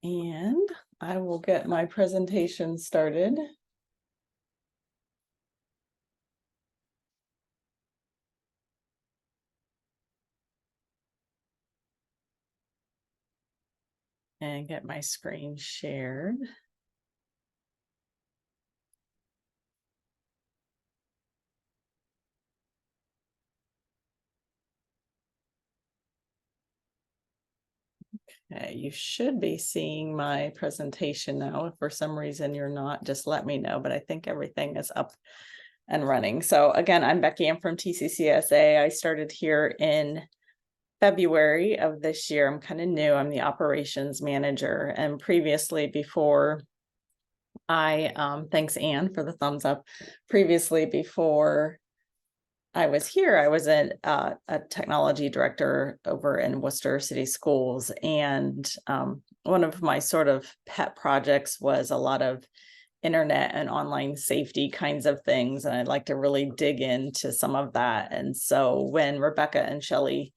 And I will get my presentation started. And get my screen shared. Okay, you should be seeing my presentation now. If for some reason you're not, just let me know, but I think everything is up and running. So again, I'm Becky. I'm from TCCSA. I started here in February of this year. I'm kind of new. I'm the operations manager. And previously, before thanks Anne for the thumbs up. Previously, before I was here, I was a technology director over in Worcester City Schools. And one of my sort of pet projects was a lot of internet and online safety kinds of things. And I'd like to really dig into some of that. And so when Rebecca and Shelley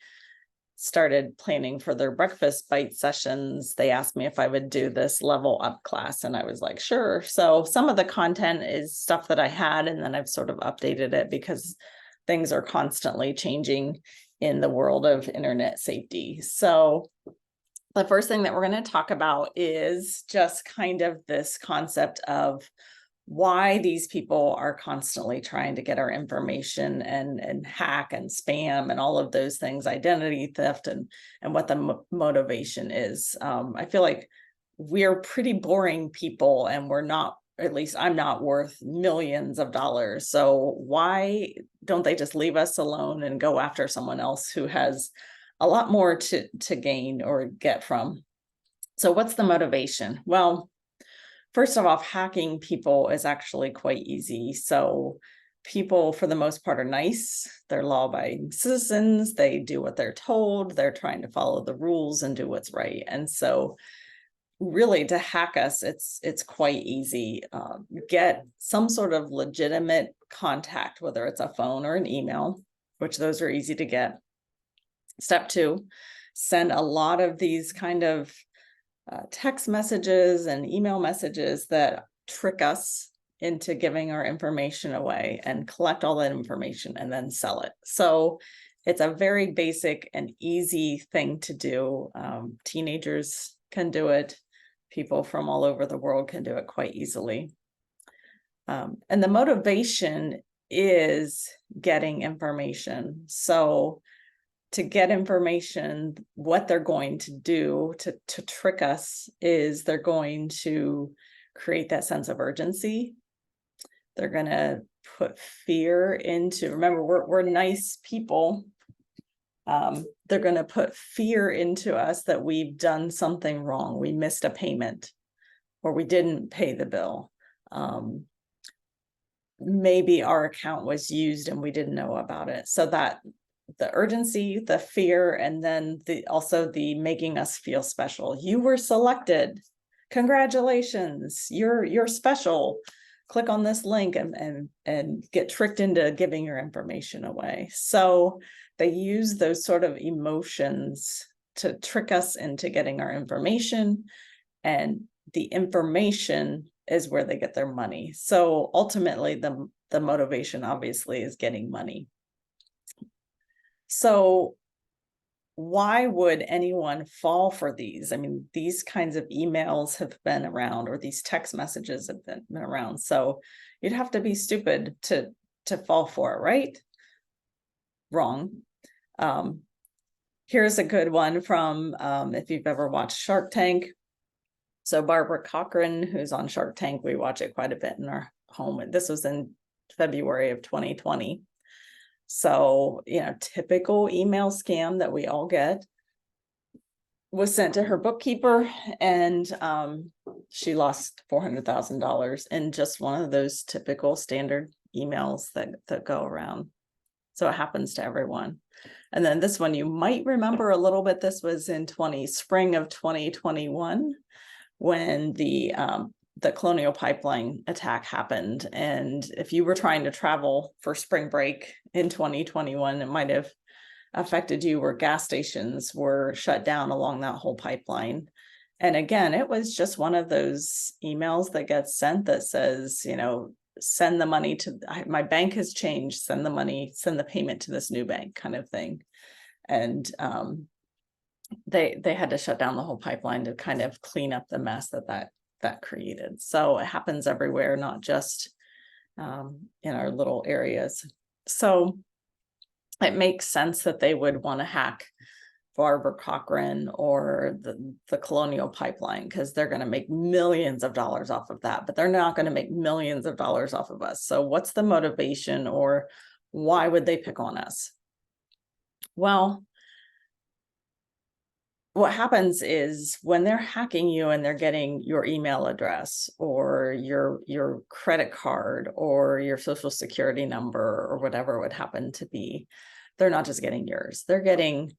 started planning for their breakfast bite sessions, they asked me if I would do this level up class. And I was like, sure. So some of the content is stuff that I had, and then I've sort of updated it because things are constantly changing in the world of internet safety. So the first thing that we're going to talk about is just kind of this concept of why these people are constantly trying to get our information and hack and spam and all of those things, identity theft, and what the motivation is. I feel like we're pretty boring people, and we're not, at least I'm not worth millions of dollars. So why don't they just leave us alone and go after someone else who has a lot more to gain or get from? So what's the motivation? Well, first of all, hacking people is actually quite easy. So people, for the most part, are nice. They're law-abiding citizens. They do what they're told. They're trying to follow the rules and do what's right. And so really, to hack us, it's quite easy. Get some sort of legitimate contact, whether it's a phone or an email, which those are easy to get. Step 2, send a lot of these kind of text messages and email messages that trick us into giving our information away, and collect all that information and then sell it. So it's a very basic and easy thing to do. Teenagers can do it. People from all over the world can do it quite easily. And the motivation is getting information. So to get information, what they're going to do to trick us is they're going to create that sense of urgency. They're going to put fear into, remember, we're nice people. They're going to put fear into us that we've done something wrong. We missed a payment, or we didn't pay the bill. Maybe our account was used and we didn't know about it. So that the urgency, the fear, and then also the making us feel special. You were selected. Congratulations. You're special. Click on this link and get tricked into giving your information away. So they use those sort of emotions to trick us into getting our information, and the information is where they get their money. So ultimately, the motivation obviously is getting money. So why would anyone fall for these? I mean, these kinds of emails have been around, or these text messages have been around. So you'd have to be stupid to fall for it, right? Wrong. Here's a good one from, if you've ever watched Shark Tank. So Barbara Cochran, who's on Shark Tank, we watch it quite a bit in our home. This was in February of 2020. So, typical email scam that we all get, was sent to her bookkeeper, and she lost $400,000 in just one of those typical standard emails that go around. So it happens to everyone. And then this one you might remember a little bit. This was in spring of 2021, when the Colonial Pipeline attack happened. And if you were trying to travel for spring break in 2021, it might have affected you, where gas stations were shut down along that whole pipeline. And again, it was just one of those emails that gets sent that says, send the money to my bank has changed, send the payment to this new bank kind of thing. And they had to shut down the whole pipeline to kind of clean up the mess that created. So it happens everywhere, not just in our little areas. So it makes sense that they would want to hack Barbara Cochran or the Colonial Pipeline, because they're going to make millions of dollars off of that, but they're not going to make millions of dollars off of us. So what's the motivation, or why would they pick on us? Well, what happens is when they're hacking you and they're getting your email address or your credit card or your social security number or whatever it would happen to be, they're not just getting yours, they're getting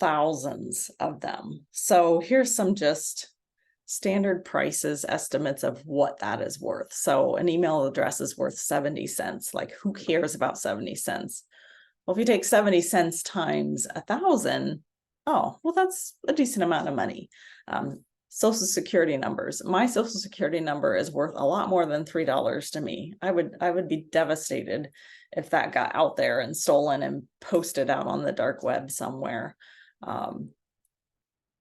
thousands of them. So here's some just standard prices, estimates of what that is worth. So an email address is worth 70 cents. Like, who cares about 70 cents? Well, if you take 70 cents times 1,000, oh, well, that's a decent amount of money. Social security numbers. My social security number is worth a lot more than $3 to me. I would be devastated if that got out there and stolen and posted out on the dark web somewhere.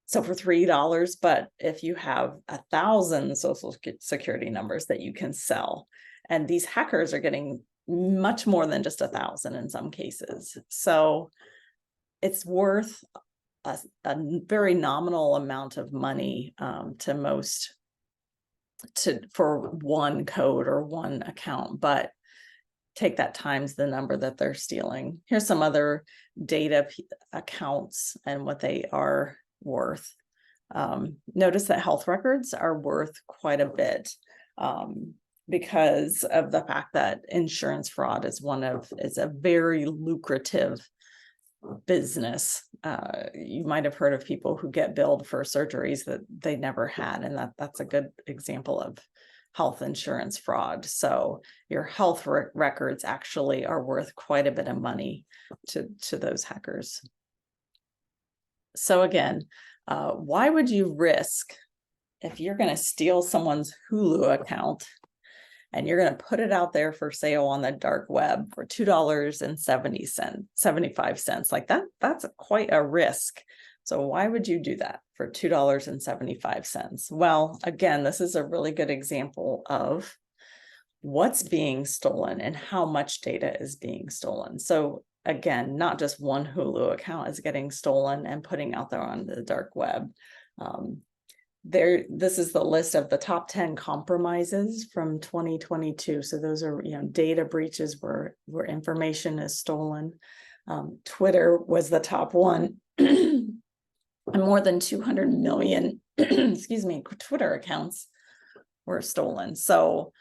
So for $3, but if you have 1,000 social security numbers that you can sell, and these hackers are getting much more than just 1,000 in some cases. So it's worth a very nominal amount of money for one code or one account, but take that times the number that they're stealing. Here's some other data accounts and what they are worth. Notice that health records are worth quite a bit because of the fact that insurance fraud is a very lucrative business. You might have heard of people who get billed for surgeries that they never had, and that's a good example of health insurance fraud. So your health records actually are worth quite a bit of money to those hackers. So again, why would you risk, if you're going to steal someone's Hulu account and you're going to put it out there for sale on the dark web for $2.75, like that's quite a risk. So why would you do that for $2.75? Well, again, this is a really good example of what's being stolen and how much data is being stolen. So again, not just one Hulu account is getting stolen and putting out there on the dark web. This is the list of the top 10 compromises from 2022. So those are, data breaches where information is stolen. Twitter was the top one. And more than 200 million, Twitter accounts were stolen. So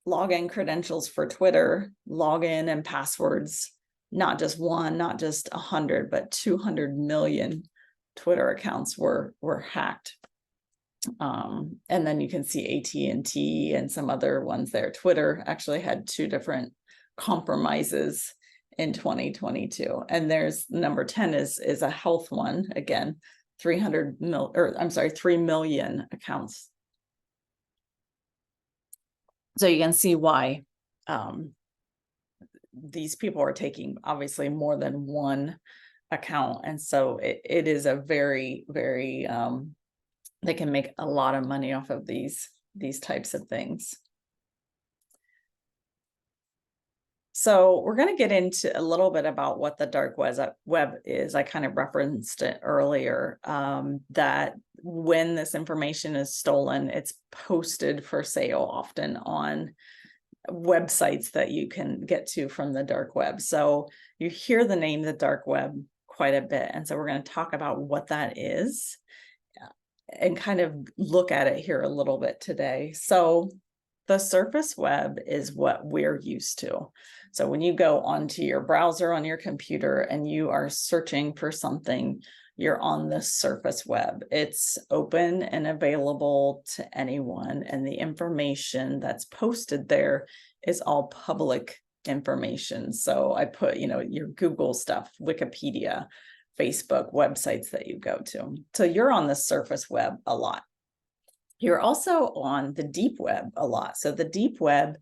login credentials for Twitter, login and passwords, not just one, not just 100, but 200 million Twitter accounts were hacked. And then you can see AT&T and some other ones there. Twitter actually had two different compromises in 2022. And there's number 10 is a health one. Again, 3 million accounts. So you can see why these people are taking obviously more than one account. And so it is a very, very, they can make a lot of money off of these types of things. So we're going to get into a little bit about what the dark web is. I kind of referenced it earlier, that when this information is stolen, it's posted for sale often on websites that you can get to from the dark web. So you hear the name the dark web quite a bit. And so we're going to talk about what that is and kind of look at it here a little bit today. So the surface web is what we're used to. So when you go onto your browser on your computer and you are searching for something, you're on the surface web. It's open and available to anyone. And the information that's posted there is all public information. So I put, your Google stuff, Wikipedia, Facebook, websites that you go to. So you're on the surface web a lot. You're also on the deep web a lot. So the deep web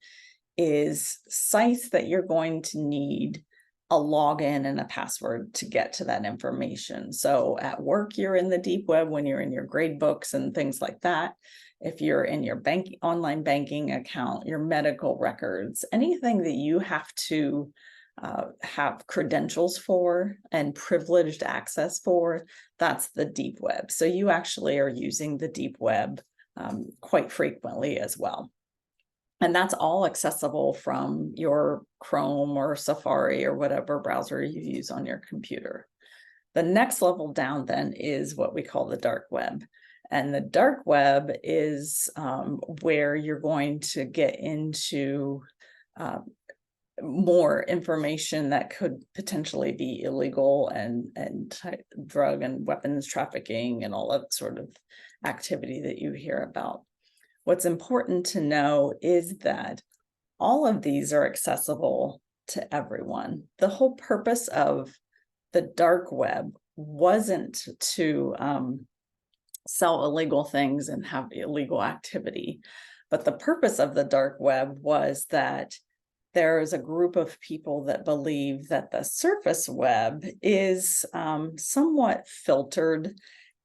is sites that you're going to need a login and a password to get to that information. So at work, you're in the deep web when you're in your grade books and things like that. If you're in your online banking account, your medical records, anything that you have to have credentials for and privileged access for, that's the deep web. So you actually are using the deep web quite frequently as well. And that's all accessible from your Chrome or Safari or whatever browser you use on your computer. The next level down then is what we call the dark web. And the dark web is where you're going to get into more information that could potentially be illegal and drug and weapons trafficking and all that sort of activity that you hear about. What's important to know is that all of these are accessible to everyone. The whole purpose of the dark web wasn't to sell illegal things and have illegal activity, but the purpose of the dark web was that there is a group of people that believe that the surface web is somewhat filtered,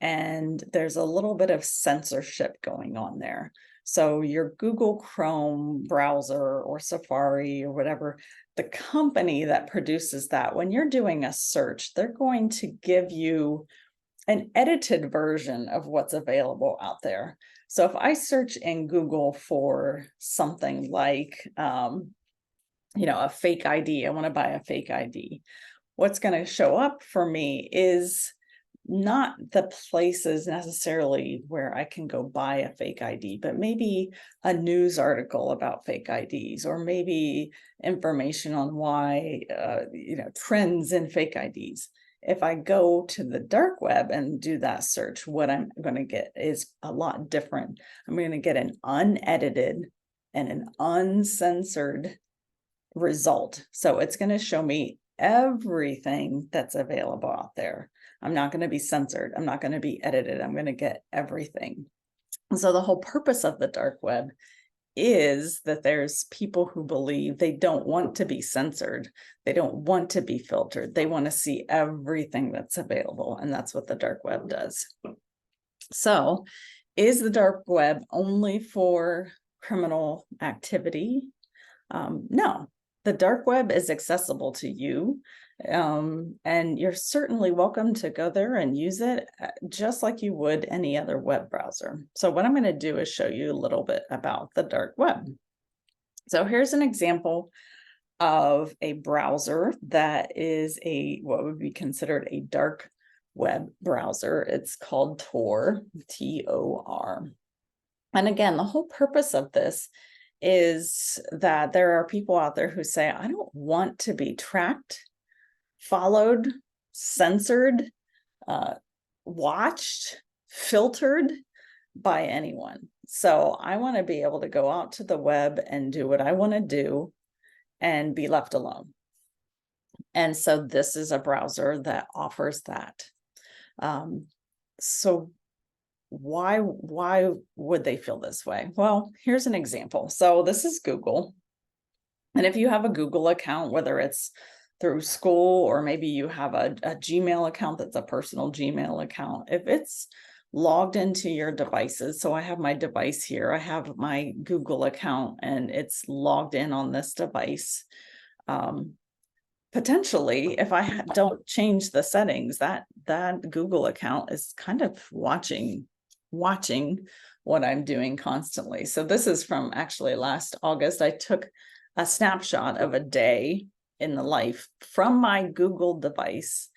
and there's a little bit of censorship going on there. So your Google Chrome browser or Safari or whatever, the company that produces that, when you're doing a search, they're going to give you an edited version of what's available out there. So if I search in Google for something like, a fake ID, I want to buy a fake ID, what's going to show up for me is not the places necessarily where I can go buy a fake ID, but maybe a news article about fake IDs, or maybe information on why, trends in fake IDs. If I go to the dark web and do that search, what I'm going to get is a lot different. I'm going to get an unedited and an uncensored result. So it's going to show me everything that's available out there. I'm not going to be censored. I'm not going to be edited. I'm going to get everything. And so the whole purpose of the dark web is that there's people who believe they don't want to be censored. They don't want to be filtered. They want to see everything that's available. And that's what the dark web does. So is the dark web only for criminal activity? No. The dark web is accessible to you, and you're certainly welcome to go there and use it just like you would any other web browser. So what I'm going to do is show you a little bit about the dark web. So here's an example of a browser that is what would be considered a dark web browser. It's called Tor, T-O-R. And again, the whole purpose of this is that there are people out there who say, I don't want to be tracked, followed, censored, watched, filtered by anyone. So I want to be able to go out to the web and do what I want to do and be left alone. And so this is a browser that offers that. So why would they feel this way? Well, here's an example. So this is Google. And if you have a Google account, whether it's through school or maybe you have a Gmail account that's a personal Gmail account, if it's logged into your devices, so I have my device here, I have my Google account and it's logged in on this device, potentially, if I don't change the settings, that Google account is kind of watching what I'm doing constantly. So this is from actually last August. I took a snapshot of a day in the life from my Google device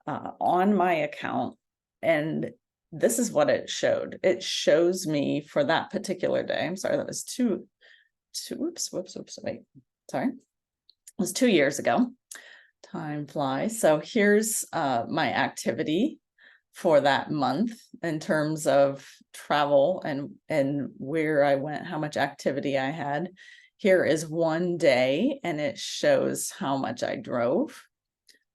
on my account, and this is what it showed. It shows me for that particular day. I'm sorry, that was wait, sorry. It was 2 years ago. Time flies. So here's my activity for that month in terms of travel and where I went, how much activity I had. Here is one day, and it shows how much I drove.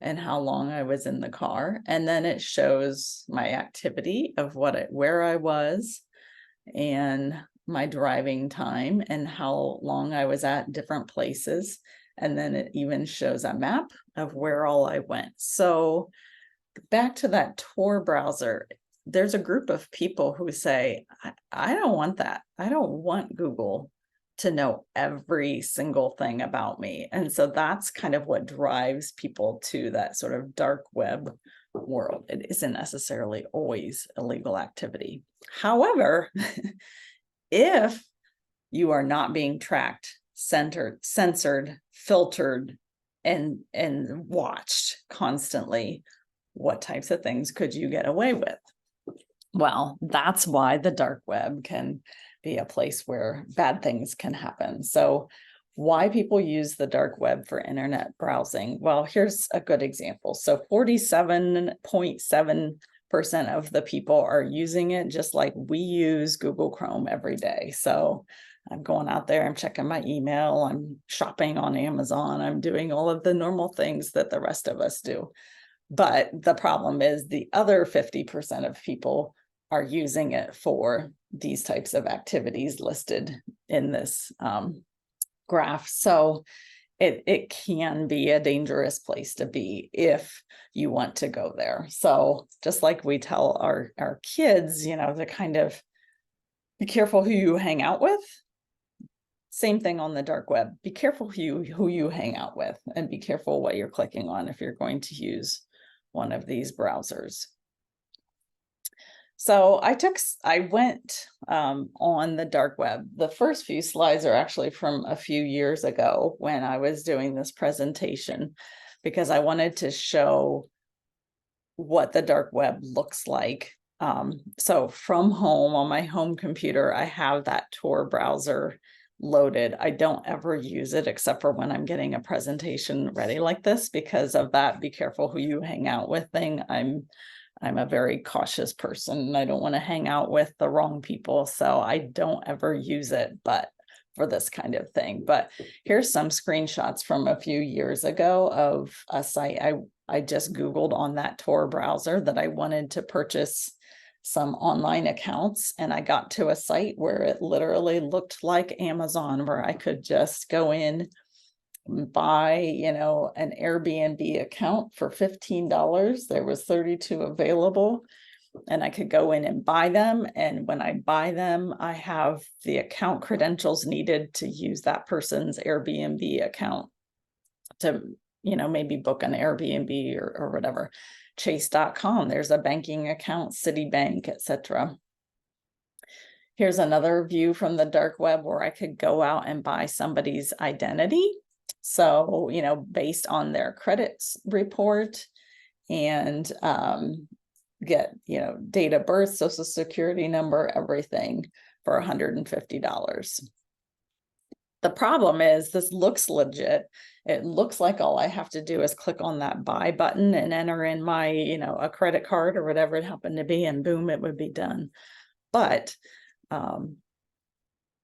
and how long I was in the car. And then it shows my activity of where I was and my driving time and how long I was at different places. And then it even shows a map of where all I went. So back to that Tor browser, there's a group of people who say, I don't want that. I don't want Google to know every single thing about me. And so that's kind of what drives people to that sort of dark web world. It isn't necessarily always illegal activity. However, if you are not being tracked, censored, filtered, and watched constantly, what types of things could you get away with? Well, that's why the dark web can be a place where bad things can happen. So why people use the dark web for internet browsing? Well, here's a good example. So 47.7% of the people are using it just like we use Google Chrome every day. So I'm going out there, I'm checking my email, I'm shopping on Amazon, I'm doing all of the normal things that the rest of us do. But the problem is the other 50% of people are using it for these types of activities listed in this graph. So it can be a dangerous place to be if you want to go there. So just like we tell our kids, to kind of be careful who you hang out with. Same thing on the dark web. Be careful who you hang out with, and be careful what you're clicking on if you're going to use one of these browsers. So I went on the dark web. The first few slides are actually from a few years ago when I was doing this presentation, because I wanted to show what the dark web looks like. So from home, on my home computer, I have that Tor browser loaded. I don't ever use it except for when I'm getting a presentation ready like this, because of that be careful who you hang out with thing. I'm a very cautious person, and I don't want to hang out with the wrong people. So I don't ever use it, but for this kind of thing. But here's some screenshots from a few years ago of a site I just Googled on that Tor browser that I wanted to purchase some online accounts, and I got to a site where it literally looked like Amazon, where I could just go in, buy, an Airbnb account for $15. There was 32 available, and I could go in and buy them. And when I buy them, I have the account credentials needed to use that person's Airbnb account to, maybe book an Airbnb or whatever. Chase.com, there's a banking account, Citibank, etc. Here's another view from the dark web where I could go out and buy somebody's identity. So, based on their credit report, and get, date of birth, social security number, everything for $150. The problem is this looks legit. It looks like all I have to do is click on that buy button and enter in my, a credit card or whatever it happened to be, and boom, it would be done. But I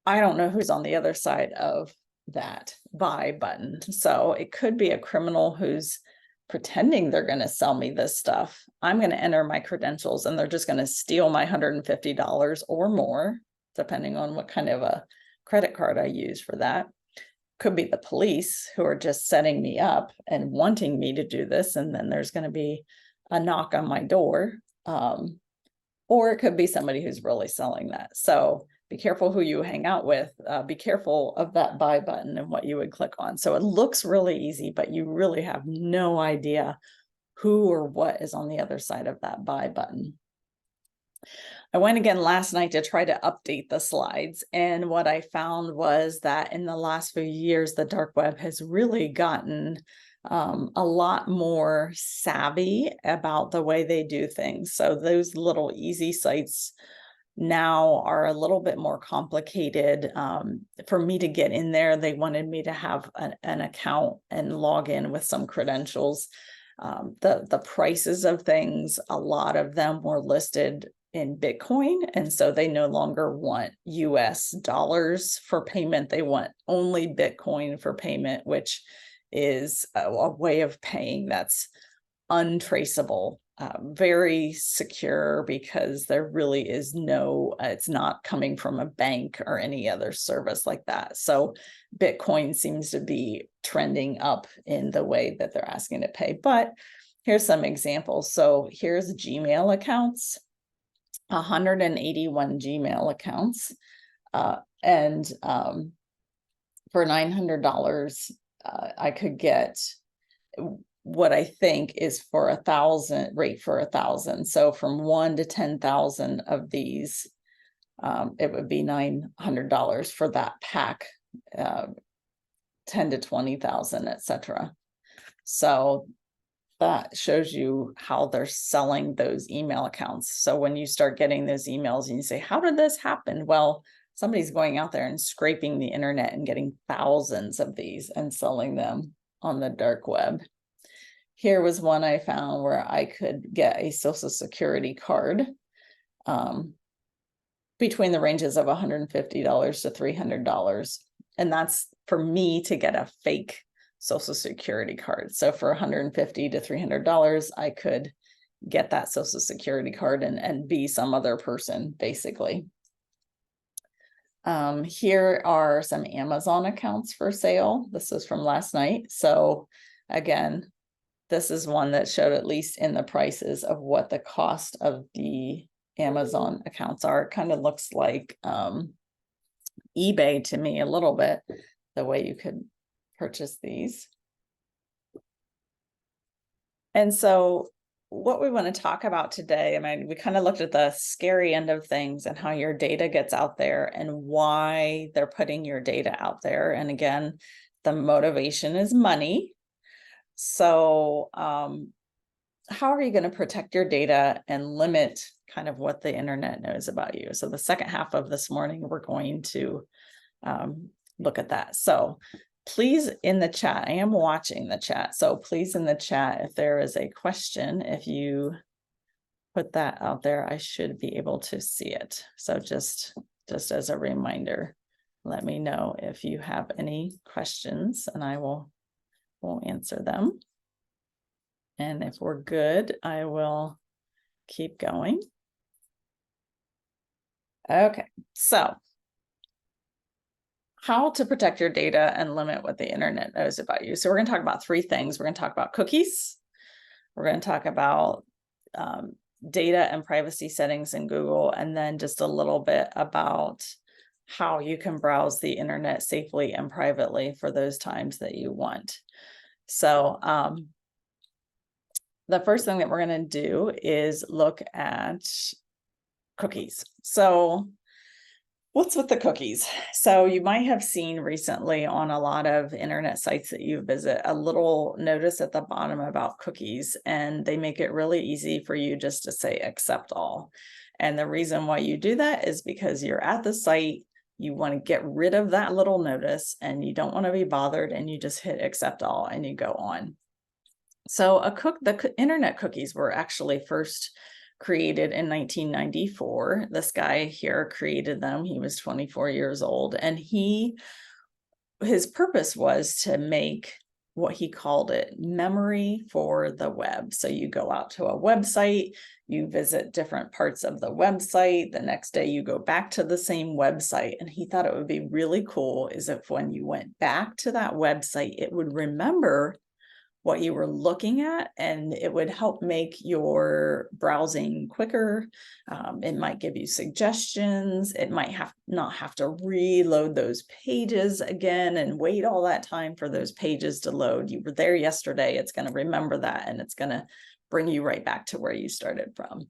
don't know who's on the other side of that buy button. So it could be a criminal who's pretending they're going to sell me this stuff. I'm going to enter my credentials, and they're just going to steal my $150 or more, depending on what kind of a credit card I use for that. Could be the police who are just setting me up and wanting me to do this, and then there's going to be a knock on my door. Or it could be somebody who's really selling that. So be careful who you hang out with. Be careful of that buy button and what you would click on. So it looks really easy, but you really have no idea who or what is on the other side of that buy button. I went again last night to try to update the slides, and what I found was that in the last few years, the dark web has really gotten a lot more savvy about the way they do things. So those little easy sites now are a little bit more complicated. For me to get in there, they wanted me to have an account and log in with some credentials. The prices of things, a lot of them were listed in Bitcoin, and so they no longer want US dollars for payment. They want only Bitcoin for payment, which is a way of paying that's untraceable, very secure, because there really is no, it's not coming from a bank or any other service like that. So Bitcoin seems to be trending up in the way that they're asking to pay. But here's some examples. So here's Gmail accounts, 181 Gmail accounts. And for $900, I could get what I think is for 1,000 rate for 1,000. So from 1 to 10,000 of these, it would be $900 for that pack, 10 to 20,000, etc. So that shows you how they're selling those email accounts. So when you start getting those emails and you say, how did this happen? Well, somebody's going out there and scraping the internet and getting thousands of these and selling them on the dark web. Here was one I found where I could get a Social Security card between the ranges of $150 to $300. And that's for me to get a fake Social Security card. So for $150 to $300, I could get that Social Security card and be some other person, basically. Here are some Amazon accounts for sale. This is from last night. So again, this is one that showed, at least in the prices, of what the cost of the Amazon accounts are. It kind of looks like eBay to me a little bit, the way you could purchase these. And so what we want to talk about today, I mean, we kind of looked at the scary end of things and how your data gets out there and why they're putting your data out there. And again, the motivation is money. So how are you going to protect your data and limit kind of what the internet knows about you? So the second half of this morning, we're going to look at that. So please, in the chat, I am watching the chat. So please, in the chat, if there is a question, if you put that out there, I should be able to see it. So just as a reminder, let me know if you have any questions and I will answer them. And if we're good, I will keep going. Okay, so how to protect your data and limit what the internet knows about you. So we're going to talk about three things. We're going to talk about cookies. We're going to talk about data and privacy settings in Google, and then just a little bit about how you can browse the internet safely and privately for those times that you want. So the first thing that we're going to do is look at cookies. So what's with the cookies? So you might have seen recently on a lot of internet sites that you visit a little notice at the bottom about cookies, and they make it really easy for you just to say accept all. And the reason why you do that is because you're at the site, you want to get rid of that little notice and you don't want to be bothered, and you just hit accept all and you go on. So the internet cookies were actually first created in 1994. This guy here created them. He was 24 years old, and his purpose was to make what he called it memory for the web. So you go out to a website, you visit different parts of the website, the next day you go back to the same website. And he thought it would be really cool is if when you went back to that website, it would remember what you were looking at, and it would help make your browsing quicker. It might give you suggestions. It might not have to reload those pages again and wait all that time for those pages to load. You were there yesterday. It's going to remember that, and it's going to bring you right back to where you started from.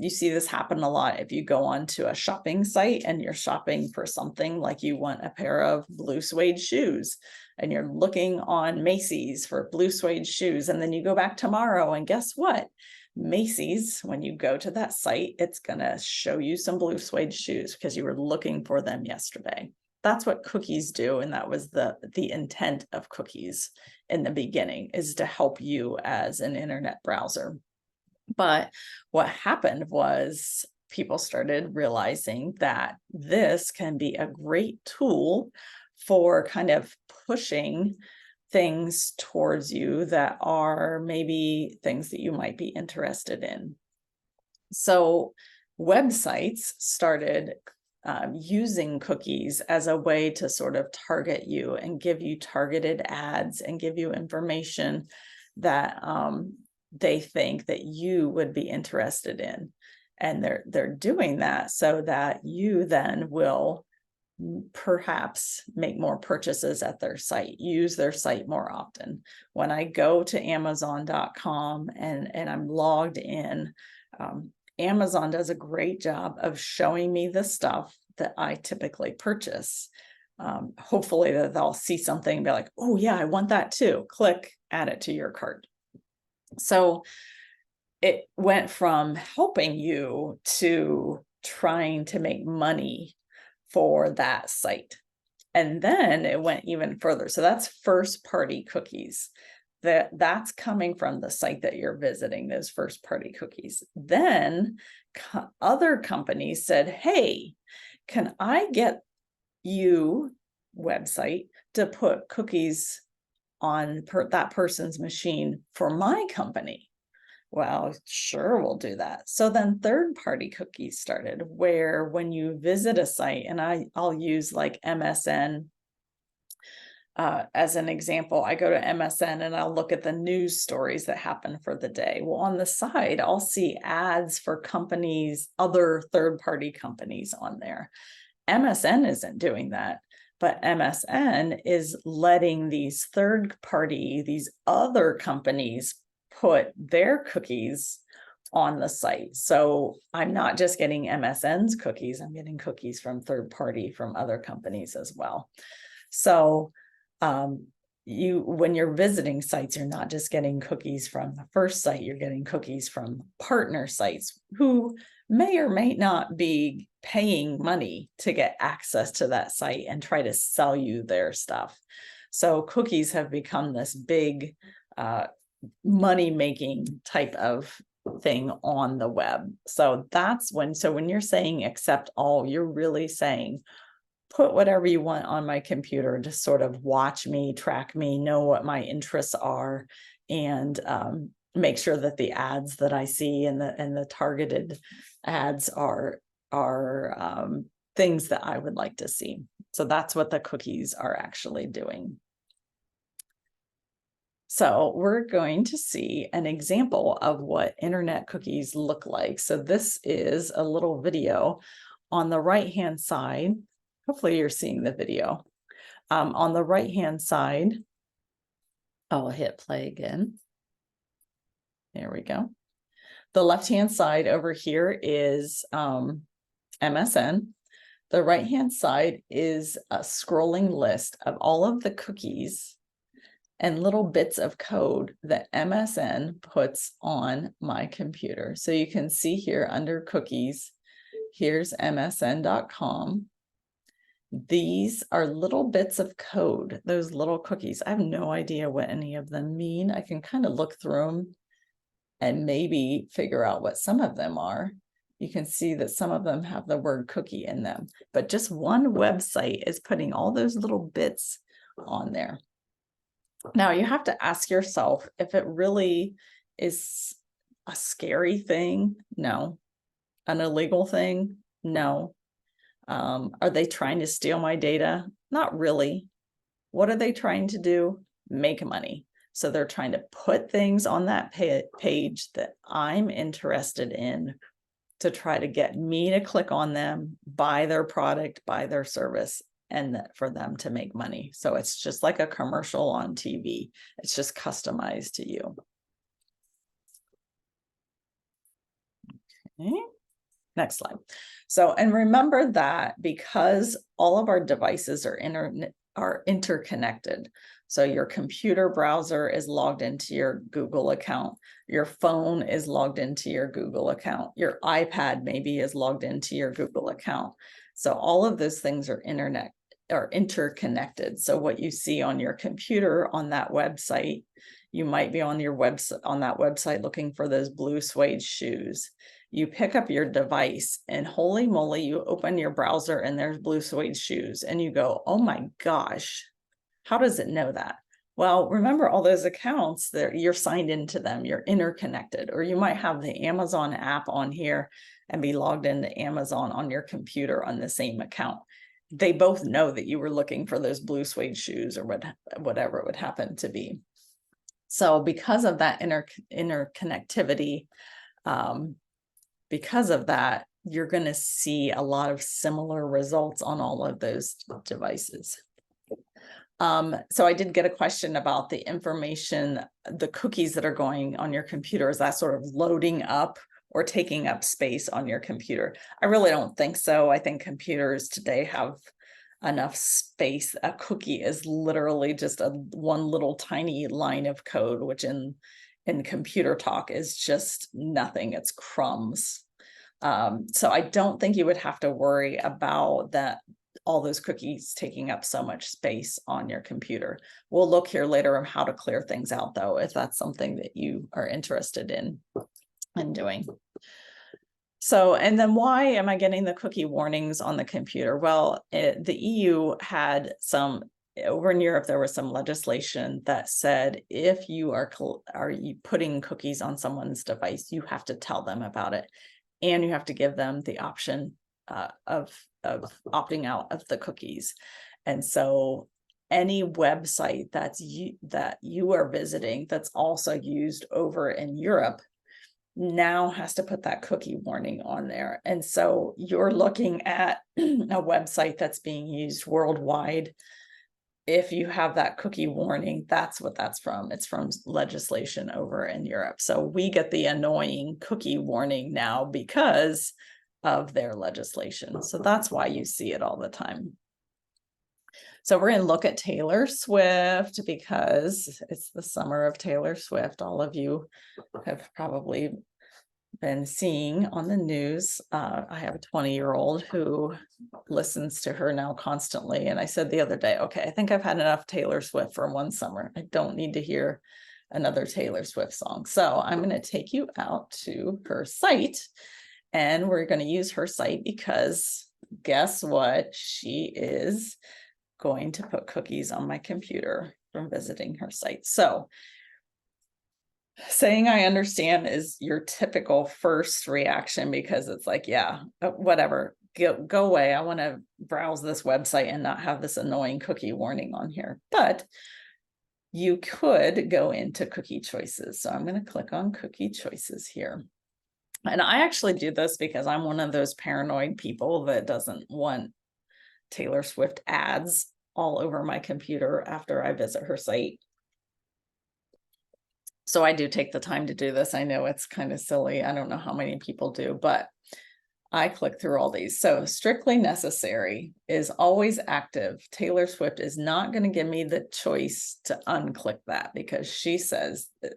You see this happen a lot if you go onto a shopping site and you're shopping for something, like you want a pair of blue suede shoes, and you're looking on Macy's for blue suede shoes. And then you go back tomorrow, and guess what? Macy's, when you go to that site, it's going to show you some blue suede shoes because you were looking for them yesterday. That's what cookies do. And that was the intent of cookies in the beginning, is to help you as an internet browser. But what happened was people started realizing that this can be a great tool for kind of pushing things towards you that are maybe things that you might be interested in. So websites started using cookies as a way to sort of target you and give you targeted ads and give you information that they think that you would be interested in. And they're doing that so that you then will perhaps make more purchases at their site, use their site more often. When I go to Amazon.com and I'm logged in, Amazon does a great job of showing me the stuff that I typically purchase. Hopefully that they'll see something and be like, oh yeah, I want that too. Click, add it to your cart. So it went from helping you to trying to make money for that site. And then it went even further. So that's first party cookies. That's coming from the site that you're visiting, those first party cookies. Then other companies said, hey, can I get you, website, to put cookies on that person's machine for my company? Well, sure, we'll do that. So then third-party cookies started, where when you visit a site, and I'll use like MSN as an example. I go to MSN and I'll look at the news stories that happen for the day. Well, on the side, I'll see ads for companies, other third-party companies on there. MSN isn't doing that, but MSN is letting these these other companies put their cookies on the site. So I'm not just getting MSN's cookies, I'm getting cookies from third party, from other companies as well. So when you're visiting sites, you're not just getting cookies from the first site, you're getting cookies from partner sites who may or may not be paying money to get access to that site and try to sell you their stuff. So cookies have become this big money-making type of thing on the web. So when you're saying accept all, you're really saying put whatever you want on my computer to sort of watch me, track me, know what my interests are, and make sure that the ads that I see and the targeted ads are things that I would like to see. So that's what the cookies are actually doing. So we're going to see an example of what internet cookies look like. So this is a little video on the right-hand side. Hopefully you're seeing the video. On the right-hand side, I'll hit play again. There we go. The left-hand side over here is MSN. The right-hand side is a scrolling list of all of the cookies and little bits of code that MSN puts on my computer. So you can see here under cookies, here's MSN.com. These are little bits of code, those little cookies. I have no idea what any of them mean. I can kind of look through them and maybe figure out what some of them are. You can see that some of them have the word cookie in them, but just one website is putting all those little bits on there. Now you have to ask yourself if it really is a scary thing. No. An illegal thing. No. Are they trying to steal my data? Not really. What are they trying to do? Make money. So they're trying to put things on that page that I'm interested in to try to get me to click on them, buy their product, buy their service, and for them to make money. So it's just like a commercial on TV. It's just customized to you. Okay. Next slide. So, and remember that because all of our devices are interconnected. So your computer browser is logged into your Google account. Your phone is logged into your Google account. Your iPad maybe is logged into your Google account. So all of those things are interconnected. So what you see on your computer on that website, you might be on that website looking for those blue suede shoes. You pick up your device and holy moly, you open your browser and there's blue suede shoes and you go, oh my gosh, how does it know that? Well, remember all those accounts that you're signed into them, you're interconnected, or you might have the Amazon app on here and be logged into Amazon on your computer on the same account. They both know that you were looking for those blue suede shoes or whatever it would happen to be. So because of that interconnectivity, because of that, you're going to see a lot of similar results on all of those devices. So I did get a question about the information, the cookies that are going on your computer. Is that sort of loading up or taking up space on your computer? I really don't think so. I think computers today have enough space. A cookie is literally just one little tiny line of code, which in computer talk is just nothing. It's crumbs. So I don't think you would have to worry about that, all those cookies taking up so much space on your computer. We'll look here later on how to clear things out, though, if that's something that you are interested in doing. So, and then why am I getting the cookie warnings on the computer? Well, the EU had some, over in Europe, there was some legislation that said if you are you putting cookies on someone's device, you have to tell them about it, and you have to give them the option of opting out of the cookies. And so any website that you are visiting that's also used over in Europe now has to put that cookie warning on there. And so you're looking at a website that's being used worldwide. If you have that cookie warning, that's what that's from. It's from legislation over in Europe. So we get the annoying cookie warning now because of their legislation. So that's why you see it all the time. So we're going to look at Taylor Swift because it's the summer of Taylor Swift. All of you have probably been seeing on the news. I have a 20-year-old who listens to her now constantly. And I said the other day, okay, I think I've had enough Taylor Swift for one summer. I don't need to hear another Taylor Swift song. So I'm going to take you out to her site. And we're going to use her site because guess what? She is going to put cookies on my computer from visiting her site. So saying I understand is your typical first reaction because it's like, yeah, whatever, go away. I want to browse this website and not have this annoying cookie warning on here. But you could go into cookie choices. So I'm going to click on cookie choices here. And I actually do this because I'm one of those paranoid people that doesn't want Taylor Swift ads all over my computer after I visit her site. So I do take the time to do this. I know it's kind of silly. I don't know how many people do, but I click through all these. So strictly necessary is always active. Taylor Swift is not going to give me the choice to unclick that because she says that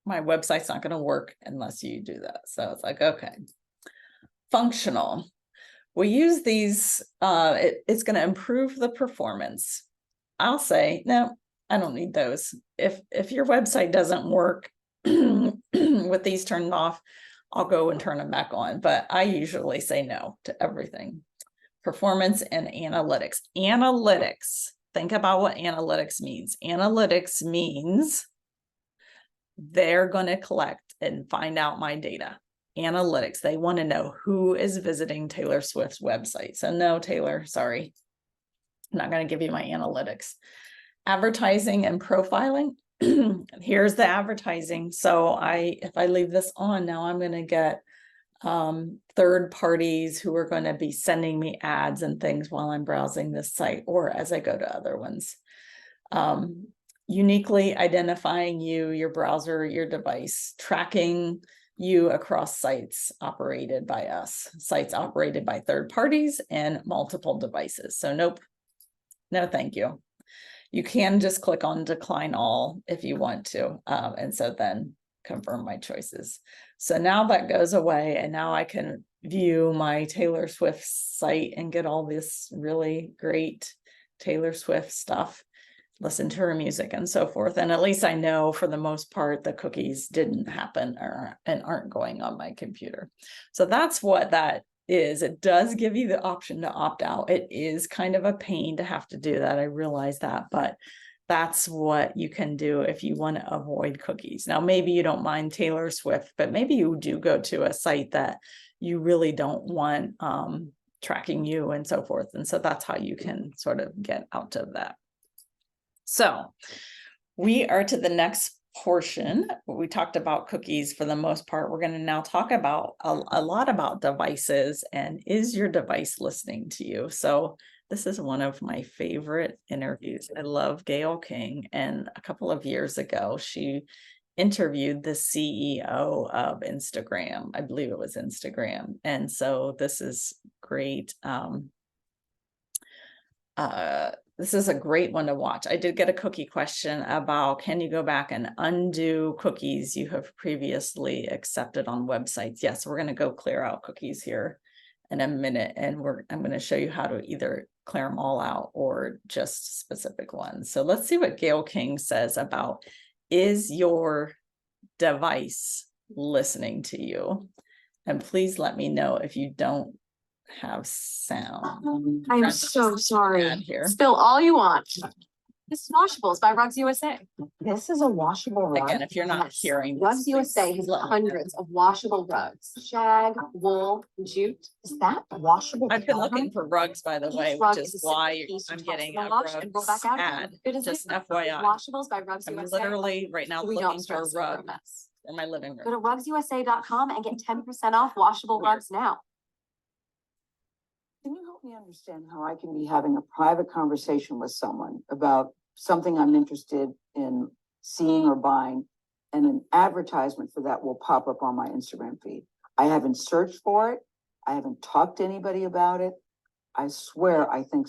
my website's not going to work unless you do that. So it's like, okay. Functional. We use these, it's going to improve the performance. I'll say, no, I don't need those. If your website doesn't work with these turned off, I'll go and turn them back on. But I usually say no to everything. Performance and analytics. Analytics. Think about what analytics means. Analytics means they're going to collect and find out my data. Analytics, they want to know who is visiting Taylor Swift's website. So no, Taylor, sorry. I'm not going to give you my analytics. Advertising and profiling. Here's the advertising. So if I leave this on now, I'm going to get third parties who are going to be sending me ads and things while I'm browsing this site or as I go to other ones. Uniquely identifying you, your browser, your device, tracking you across sites operated by us, sites operated by third parties and multiple devices. So nope, no thank you. You can just click on decline all if you want to, and so then confirm my choices. So now that goes away and now I can view my Taylor Swift site and get all this really great Taylor Swift stuff, listen to her music and so forth. And at least I know for the most part, the cookies didn't happen and aren't going on my computer. So that's what that is. It does give you the option to opt out. It is kind of a pain to have to do that. I realize that, but that's what you can do if you want to avoid cookies. Now, maybe you don't mind Taylor Swift, but maybe you do go to a site that you really don't want tracking you and so forth. And so that's how you can sort of get out of that. So we are to the next portion. We talked about cookies for the most part. We're going to now talk about a lot about devices, and is your device listening to you? So this is one of my favorite interviews. I love Gayle King, and a couple of years ago, she interviewed the CEO of Instagram. I believe it was Instagram. And so this is great. This is a great one to watch. I did get a cookie question about, can you go back and undo cookies you have previously accepted on websites? Yes, we're going to go clear out cookies here in a minute, and I'm going to show you how to either clear them all out or just specific ones. So let's see what Gayle King says about, is your device listening to you? And please let me know if you don't have sound. I'm so sorry. Here. Spill all you want. This is Washables by Rugs USA. This is a washable rug. Again, if you're not Yes. hearing. Rugs USA has hundreds of washable rugs. Shag, wool, jute. Is that washable? I've been fabric? looking for rugs, by the way, Each rug which is is a why separate piece I'm you getting toss in a the wash and roll rugs back out ad. again. Good as Just new. FYI. Washables by Rugs I'm USA. literally right now We looking don't for a stress over a rug mess. for my living Go room. to rugsusa.com and get 10% off washable rugs now. Can you help me understand how I can be having a private conversation with someone about something I'm interested in seeing or buying, and an advertisement for that will pop up on my Instagram feed? I haven't searched for it. I haven't talked to anybody about it. I swear, I think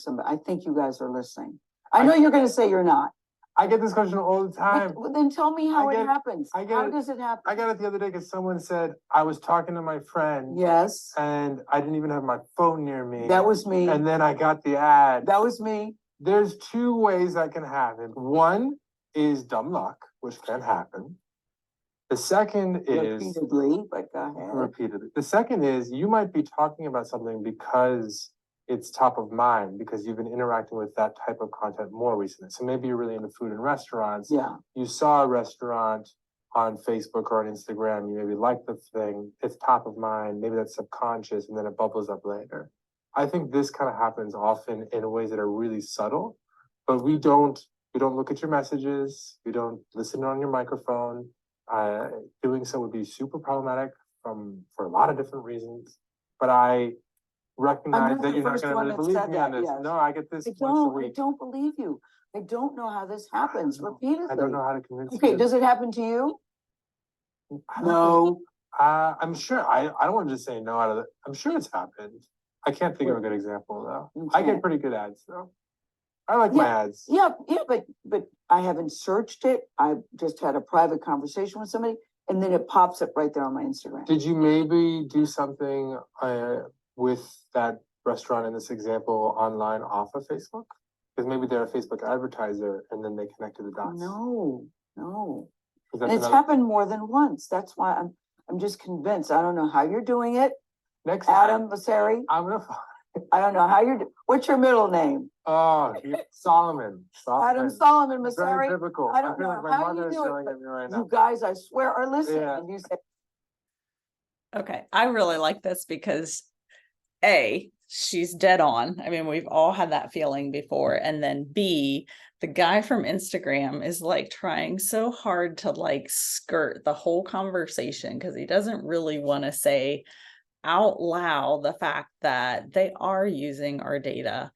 you guys are listening. I know you're gonna say you're not. I get this question all the time. Well, then tell me how I it get- happens. I get How it. does it happen? I got it the other day because someone said I was talking to my friend Yes, and I didn't even have my phone near me. that was me. And then I got the ad. That was me. There's two ways that can happen. One is dumb luck, which can happen. The second is Repeatedly, but go ahead. repeatedly. The second is you might be talking about something because it's top of mind, because you've been interacting with that type of content more recently. So maybe you're really into food and restaurants. Yeah. You saw a restaurant on Facebook or on Instagram, you maybe like the thing, it's top of mind, maybe that's subconscious, and then it bubbles up later. I think this kind of happens often in ways that are really subtle, but we don't look at your messages, we don't listen on your microphone. Doing so would be super problematic for a lot of different reasons. But I recognize not that the you're not first gonna one that believe said me on that, this. yes. No, I get this I once a don't week. believe you. I don't know how this happens repeatedly. I don't know how to convince Okay, you. does it happen to you? I don't No. think- I'm sure, I don't want to just say no out of it. I'm sure it's happened. I can't think of a good example though. You I get can't. pretty good ads though. I like my ads. Yeah, but I haven't searched it. I've just had a private conversation with somebody, and then it pops up right there on my Instagram. Did you maybe do something with that restaurant in this example online off of Facebook? Because maybe they're a Facebook advertiser and then they connected the dots. No. 'Cause And that's it's another- happened more than once. That's why I'm just convinced. I don't know how you're doing it, Next Adam time, Vasari. I'm gonna. I don't know how what's your middle name? Oh, Solomon. Adam Solomon It's very Vasari. biblical. I don't feel know like my how you mother is do it, yelling but at me right You now. guys, I swear, are listening. Yeah. And you say, Okay, I really like this because A, she's dead on. I mean, we've all had that feeling before. And then B, the guy from Instagram is like trying so hard to like skirt the whole conversation because he doesn't really want to say out loud the fact that they are using our data.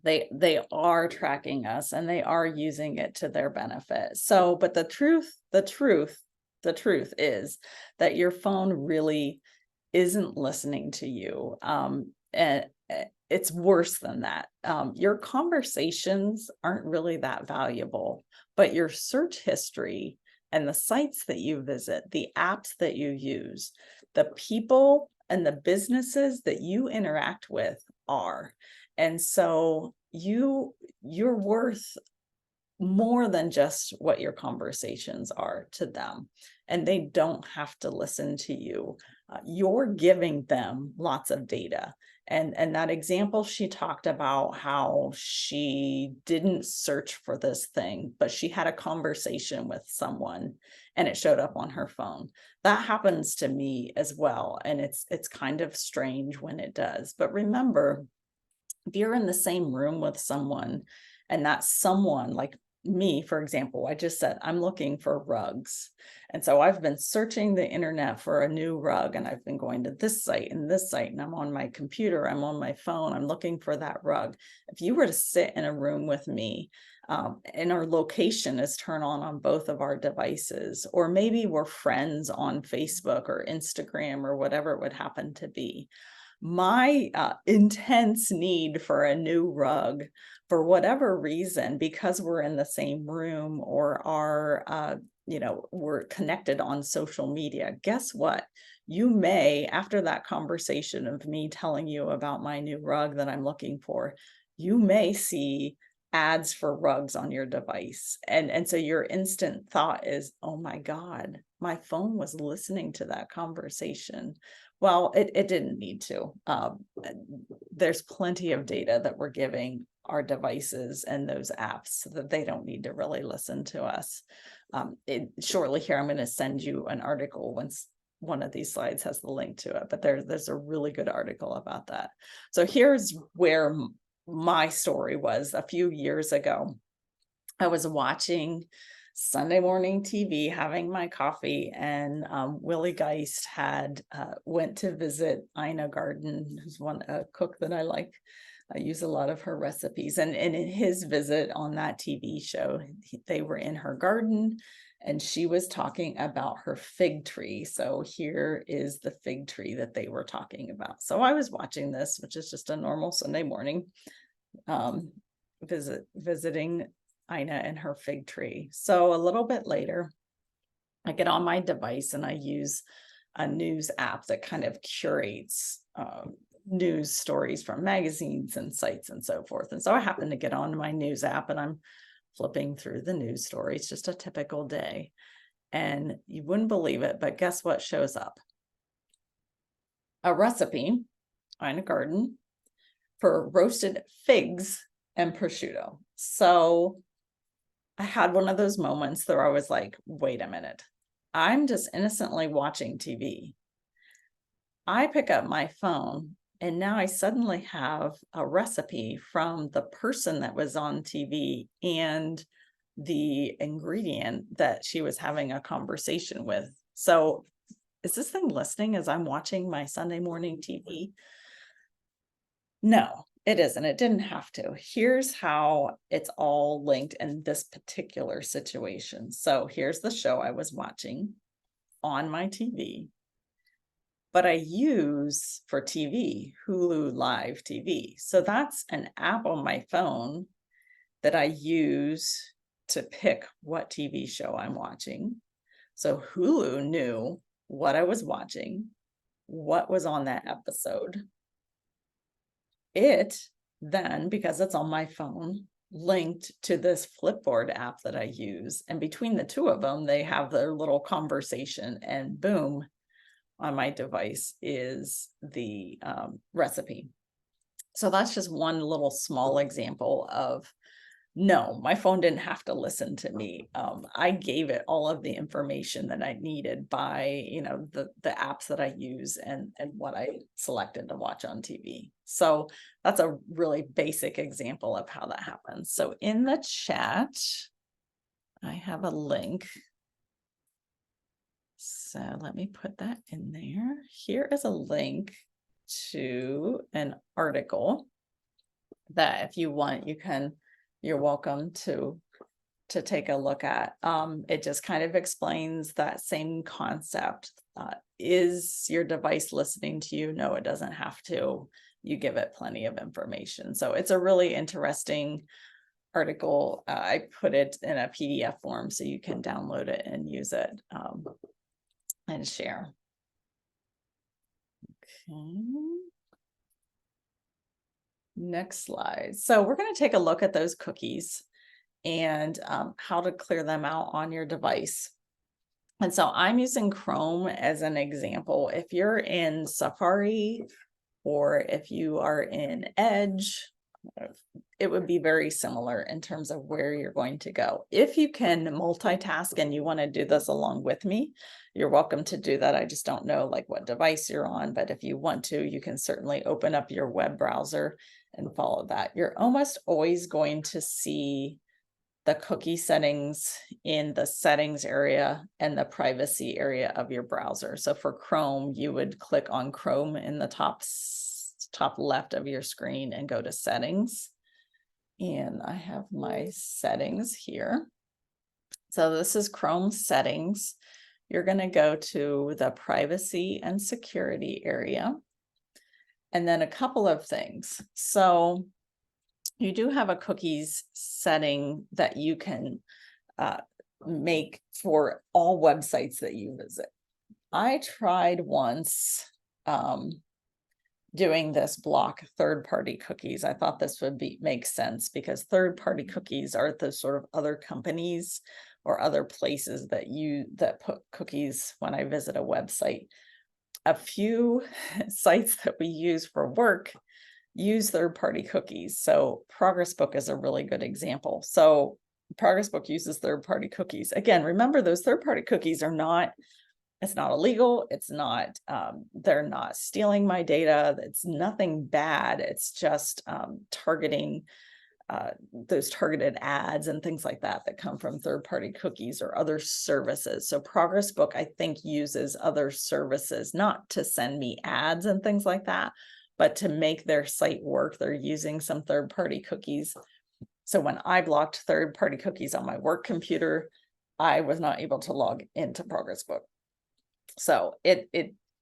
They are tracking us and they are using it to their benefit. So, but the truth is that your phone really isn't listening to you. And it's worse than that. Your conversations aren't really that valuable, but your search history and the sites that you visit, the apps that you use, the people and the businesses that you interact with are. And so you're worth more than just what your conversations are to them. and they don't have to listen to you. You're giving them lots of data. And that example, she talked about how she didn't search for this thing, but she had a conversation with someone and it showed up on her phone. That happens to me as well. And it's kind of strange when it does. But remember, if you're in the same room with someone and that someone, like me, for example, I just said, I'm looking for rugs. And so I've been searching the internet for a new rug, and I've been going to this site and this site, and I'm on my computer, I'm on my phone, I'm looking for that rug. If you were to sit in a room with me, and our location is turned on both of our devices, or maybe we're friends on Facebook or Instagram or whatever it would happen to be, my intense need for a new rug, for whatever reason, because we're in the same room or are, we're connected on social media, guess what? You may, after that conversation of me telling you about my new rug that I'm looking for, you may see ads for rugs on your device. And so your instant thought is, oh my God, my phone was listening to that conversation. Well, it didn't need to. There's plenty of data that we're giving our devices and those apps so that they don't need to really listen to us. Shortly here, I'm going to send you an article once one of these slides has the link to it, but there's a really good article about that. So here's where my story was a few years ago. I was watching Sunday morning TV, having my coffee, and Willie Geist had went to visit Ina Garten, who's a cook that I like. I use a lot of her recipes, and in his visit on that TV show, they were in her garden, and she was talking about her fig tree. So here is the fig tree that they were talking about. So I was watching this, which is just a normal Sunday morning, visiting Ina and her fig tree. So a little bit later, I get on my device and I use a news app that kind of curates news stories from magazines and sites and so forth. And so I happen to get on my news app and I'm flipping through the news stories, just a typical day. And you wouldn't believe it, but guess what shows up? A recipe, Ina Garten, for roasted figs and prosciutto. So I had one of those moments where I was like, wait a minute, I'm just innocently watching TV. I pick up my phone and now I suddenly have a recipe from the person that was on TV and the ingredient that she was having a conversation with. So is this thing listening as I'm watching my Sunday morning TV? No, it isn't. It didn't have to. Here's how it's all linked in this particular situation. So here's the show I was watching on my TV, but I use for TV, Hulu Live TV. So that's an app on my phone that I use to pick what TV show I'm watching. So Hulu knew what I was watching, what was on that episode. It then, because it's on my phone, linked to this Flipboard app that I use. And between the two of them, they have their little conversation, and boom, on my device is the recipe. So that's just one little small example of, no, my phone didn't have to listen to me. I gave it all of the information that I needed by, the apps that I use and what I selected to watch on TV. So that's a really basic example of how that happens. So in the chat, I have a link. So let me put that in there. Here is a link to an article that if you want, you're welcome to take a look at. It just kind of explains that same concept. Is your device listening to you? No, it doesn't have to. You give it plenty of information. So it's a really interesting article. I put it in a PDF form so you can download it and use it and share. Okay. Next slide. So we're going to take a look at those cookies and how to clear them out on your device. And so I'm using Chrome as an example. If you're in Safari or if you are in Edge, it would be very similar in terms of where you're going to go. If you can multitask and you want to do this along with me, you're welcome to do that. I just don't know like what device you're on, but if you want to, you can certainly open up your web browser and follow that. You're almost always going to see the cookie settings in the settings area and the privacy area of your browser. So for Chrome, you would click on Chrome in the top left of your screen and go to settings. And I have my settings here. So this is Chrome settings. You're going to go to the privacy and security area. And then a couple of things. So you do have a cookies setting that you can make for all websites that you visit. I tried once doing this block third-party cookies. I thought this would make sense because third-party cookies are the sort of other companies or other places that put cookies when I visit a website. A few sites that we use for work use third-party cookies. So Progress Book is a really good example. So Progress Book uses third-party cookies. Again, remember those third-party cookies are not, it's not illegal. It's not, they're not stealing my data. It's nothing bad. It's just targeting those targeted ads and things like that that come from third-party cookies or other services. So Progress Book, I think, uses other services, not to send me ads and things like that, but to make their site work. They're using some third-party cookies. So when I blocked third-party cookies on my work computer, I was not able to log into Progress Book. So it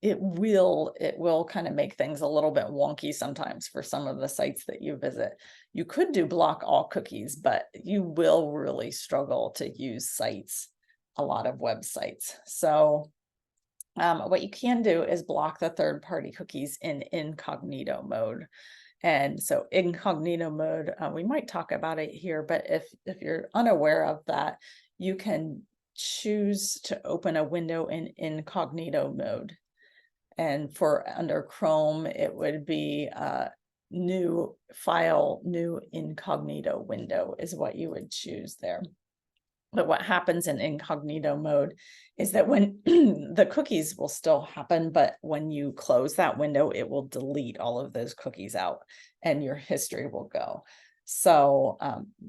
will kind of make things a little bit wonky sometimes for some of the sites that you visit. You could do block all cookies, but you will really struggle to use sites, a lot of websites. So what you can do is block the third-party cookies in incognito mode. And so incognito mode, we might talk about it here, but if you're unaware of that, you can choose to open a window in incognito mode. And for under Chrome, it would be new file, new incognito window is what you would choose there. But what happens in incognito mode is that when the cookies will still happen, but when you close that window, it will delete all of those cookies out and your history will go. So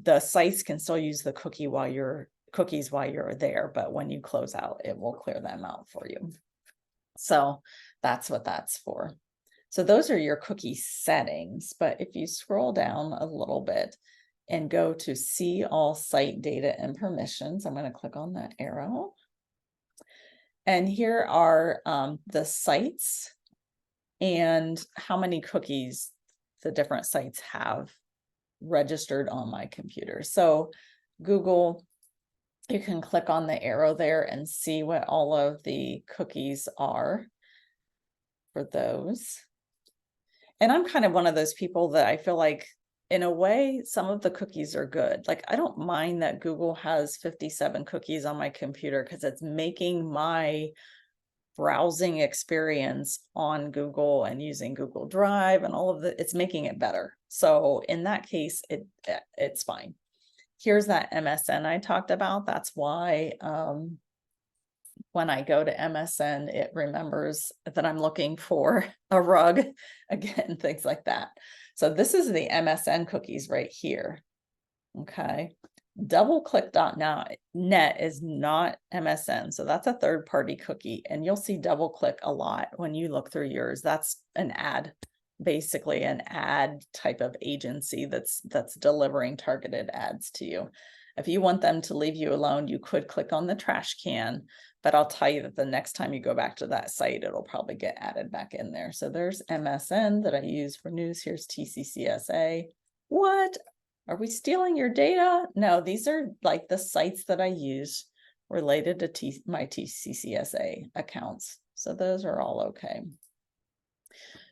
the sites can still use the cookies while you're there, but when you close out, it will clear them out for you. So that's what that's for. So those are your cookie settings. But if you scroll down a little bit and go to see all site data and permissions, I'm going to click on that arrow. And here are the sites and how many cookies the different sites have registered on my computer. So Google, you can click on the arrow there and see what all of the cookies are for those. And I'm kind of one of those people that I feel like, in a way, some of the cookies are good. Like, I don't mind that Google has 57 cookies on my computer because it's making my browsing experience on Google and using Google Drive and all of the, it's making it better. So in that case, it's fine. Here's that MSN I talked about. That's why when I go to MSN, it remembers that I'm looking for a rug, again, things like that. So this is the MSN cookies right here. Okay. DoubleClick.net is not MSN. So that's a third-party cookie. And you'll see DoubleClick a lot when you look through yours. That's an ad, basically an ad type of agency that's delivering targeted ads to you. If you want them to leave you alone, you could click on the trash can, but I'll tell you that the next time you go back to that site, it'll probably get added back in there. So there's MSN that I use for news. Here's TCCSA. What? Are we stealing your data? No, these are like the sites that I use related to my TCCSA accounts. So those are all okay.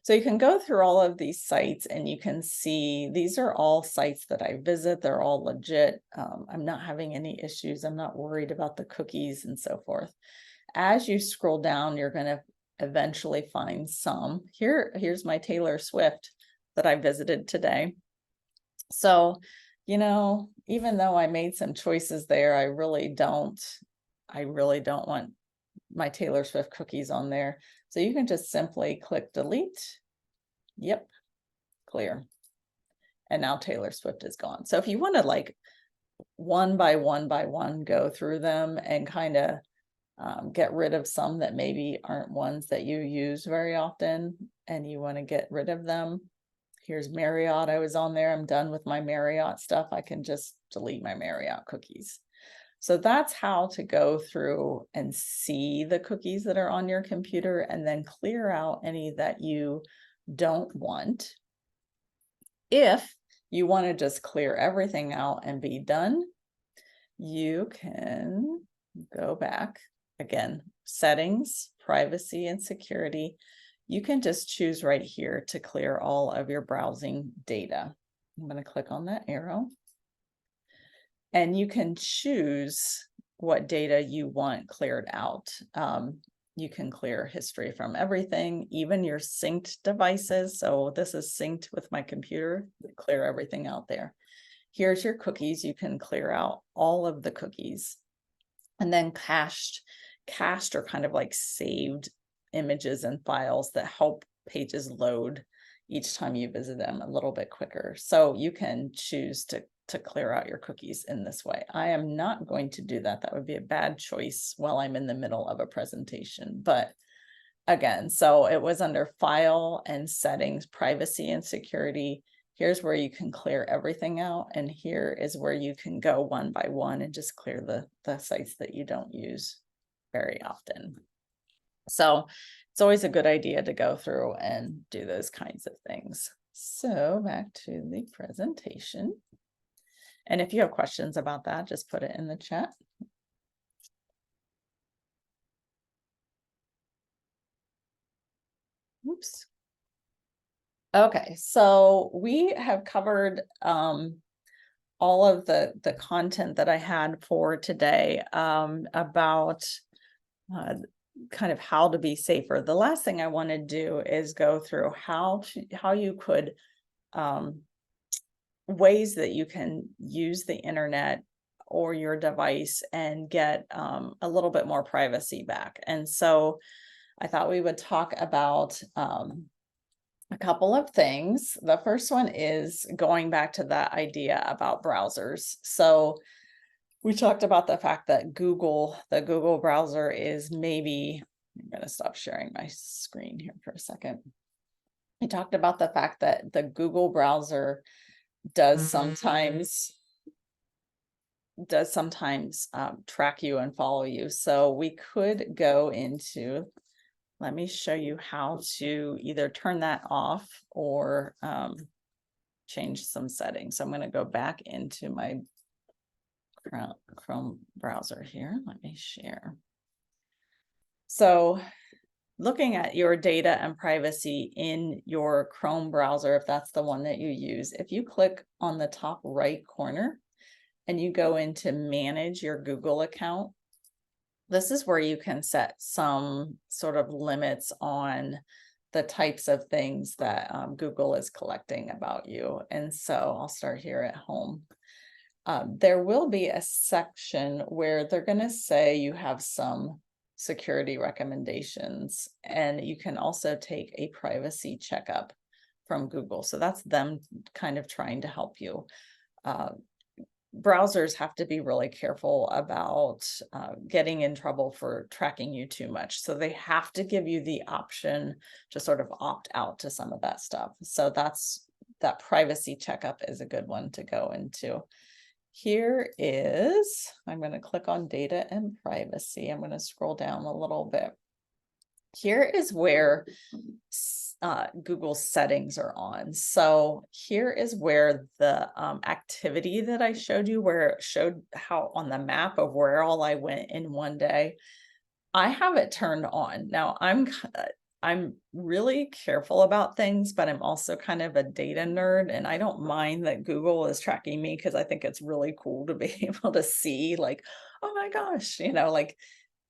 So you can go through all of these sites and you can see these are all sites that I visit. They're all legit. I'm not having any issues. I'm not worried about the cookies and so forth. As you scroll down, you're going to eventually find some. Here's my Taylor Swift that I visited today. So, you know, even though I made some choices there, I really don't want my Taylor Swift cookies on there. So you can just simply click delete. Yep, clear. And now Taylor Swift is gone. So if you want to like one by one go through them and kind of get rid of some that maybe aren't ones that you use very often and you want to get rid of them. Here's Marriott. I was on there. I'm done with my Marriott stuff. I can just delete my Marriott cookies. So that's how to go through and see the cookies that are on your computer and then clear out any that you don't want. If you want to just clear everything out and be done, you can go back again, settings, privacy and security. You can just choose right here to clear all of your browsing data. I'm going to click on that arrow. And you can choose what data you want cleared out. You can clear history from everything, even your synced devices. So this is synced with my computer, clear everything out there. Here's your cookies. You can clear out all of the cookies. And then cached are kind of like saved images and files that help pages load each time you visit them a little bit quicker. So you can choose to clear out your cookies in this way. I am not going to do that. That would be a bad choice while I'm in the middle of a presentation. But again, so it was under file and settings, privacy and security. Here's where you can clear everything out. And here is where you can go one by one and just clear the sites that you don't use very often. So it's always a good idea to go through and do those kinds of things. So back to the presentation. And if you have questions about that, just put it in the chat. Oops. Okay, so we have covered all of the content that I had for today about kind of how to be safer. The last thing I want to do is go through how you could ways that you can use the internet or your device and get a little bit more privacy back. And so I thought we would talk about a couple of things. The first one is going back to that idea about browsers. So we talked about the fact that the Google browser is maybe, I'm going to stop sharing my screen here for a second. We talked about the fact that the Google browser does sometimes track you and follow you. So we could go into, let me show you how to either turn that off or change some settings. So I'm going to go back into my Chrome browser here. Let me share. So looking at your data and privacy in your Chrome browser, if that's the one that you use, if you click on the top right corner and you go into manage your Google account, this is where you can set some sort of limits on the types of things that Google is collecting about you. And so I'll start here at home. There will be a section where they're going to say you have some security recommendations, and you can also take a privacy checkup from Google. So that's them kind of trying to help you. Browsers have to be really careful about getting in trouble for tracking you too much. So they have to give you the option to sort of opt out to some of that stuff. So that privacy checkup is a good one to go into. Here is, I'm going to click on data and privacy. I'm going to scroll down a little bit. Here is where Google settings are on. So here is where the activity that I showed you, where it showed how on the map of where all I went in one day, I have it turned on. Now I'm really careful about things, but I'm also kind of a data nerd, and I don't mind that Google is tracking me because I think it's really cool to be able to see like, oh my gosh, like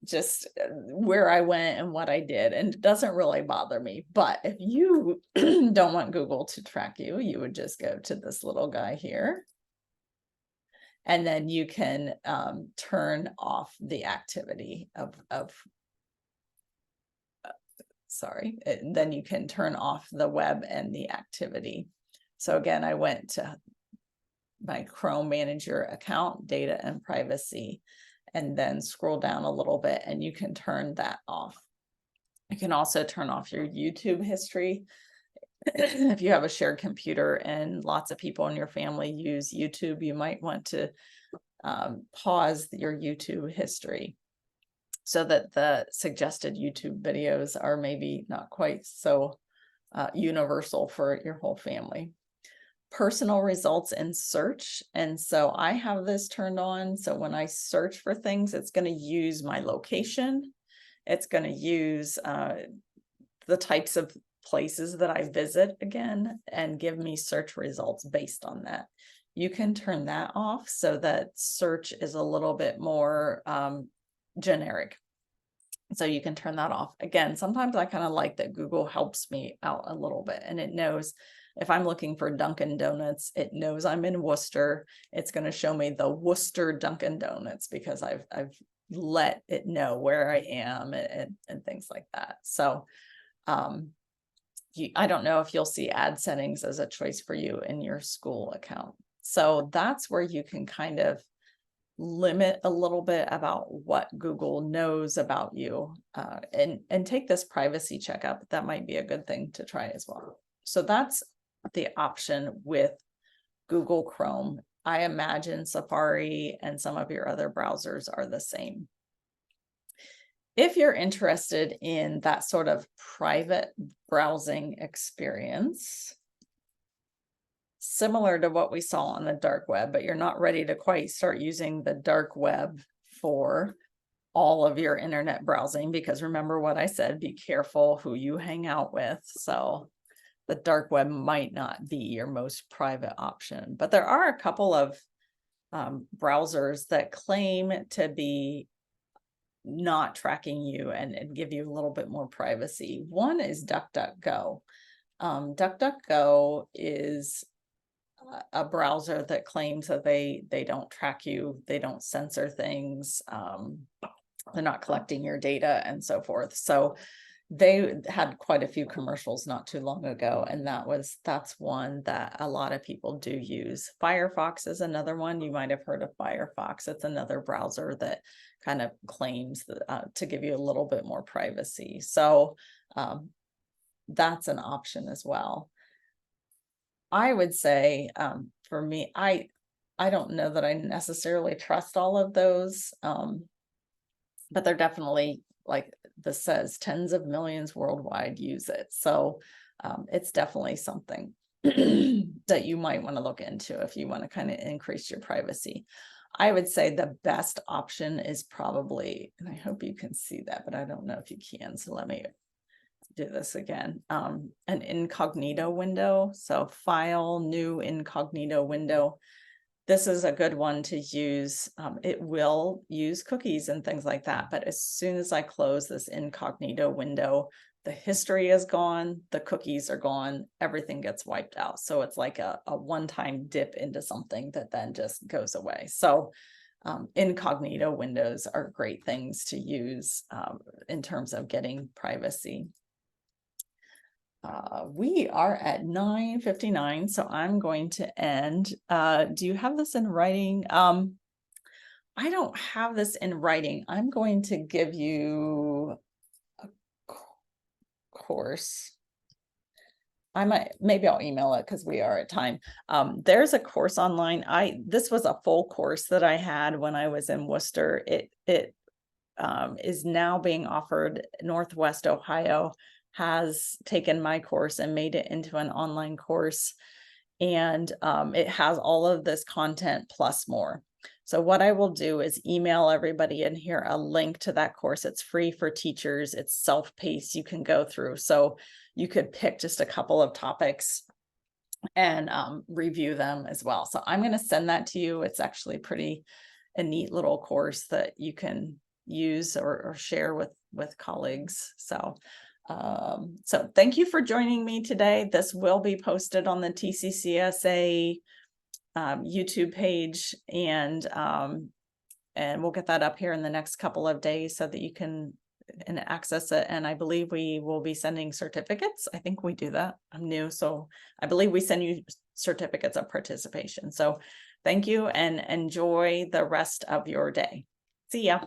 just where I went and what I did, and it doesn't really bother me. But if you don't want Google to track you, you would just go to this little guy here. And then you can turn off the activity of then you can turn off the web and the activity. So again, I went to my Chrome Manager account, data and privacy, and then scroll down a little bit and you can turn that off. You can also turn off your YouTube history. If you have a shared computer and lots of people in your family use YouTube, you might want to pause your YouTube history so that the suggested YouTube videos are maybe not quite so universal for your whole family. Personal results in search. And so I have this turned on. So when I search for things, it's going to use my location. It's going to use the types of places that I visit again and give me search results based on that. You can turn that off so that search is a little bit more generic. So you can turn that off. Again, sometimes I kind of like that Google helps me out a little bit, and it knows if I'm looking for Dunkin' Donuts, it knows I'm in Worcester. It's going to show me the Worcester Dunkin' Donuts because I've let it know where I am and things like that. So I don't know if you'll see ad settings as a choice for you in your school account. So that's where you can kind of limit a little bit about what Google knows about you, and take this privacy checkup. That might be a good thing to try as well. So that's the option with Google Chrome. I imagine Safari and some of your other browsers are the same. If you're interested in that sort of private browsing experience, similar to what we saw on the dark web, but you're not ready to quite start using the dark web for all of your internet browsing, because remember what I said, be careful who you hang out with. So the dark web might not be your most private option, but there are a couple of browsers that claim to be not tracking you and give you a little bit more privacy. One is DuckDuckGo. DuckDuckGo is a browser that claims that they don't track you, they don't censor things, they're not collecting your data and so forth. So they had quite a few commercials not too long ago, and that's one that a lot of people do use. Firefox is another one. You might have heard of Firefox. It's another browser that kind of claims to give you a little bit more privacy. So that's an option as well. I would say for me, I don't know that I necessarily trust all of those, but they're definitely, like this says, tens of millions worldwide use it. So it's definitely something that you might want to look into if you want to kind of increase your privacy. I would say the best option is probably, and I hope you can see that, but I don't know if you can. So let me do this again, an incognito window. So file, new incognito window. This is a good one to use. It will use cookies and things like that, but as soon as I close this incognito window, the history is gone, the cookies are gone, everything gets wiped out. So it's like a one-time dip into something that then just goes away. So incognito windows are great things to use in terms of getting privacy. We are at 9:59, so I'm going to end. Do you have this in writing? I don't have this in writing. I'm going to give you a course. Maybe I'll email it because we are at time. There's a course online. This was a full course that I had when I was in Worcester. It is now being offered. Northwest Ohio has taken my course and made it into an online course, and it has all of this content plus more. So what I will do is email everybody in here a link to that course. It's free for teachers. It's self-paced. You can go through. So you could pick just a couple of topics and review them as well. So I'm going to send that to you. It's actually pretty a neat little course that you can use or share with colleagues. So thank you for joining me today. This will be posted on the TCCSA YouTube page, and we'll get that up here in the next couple of days so that you can access it. And I believe we will be sending certificates. I think we do that. I'm new, so I believe we send you certificates of participation. So thank you and enjoy the rest of your day. See ya.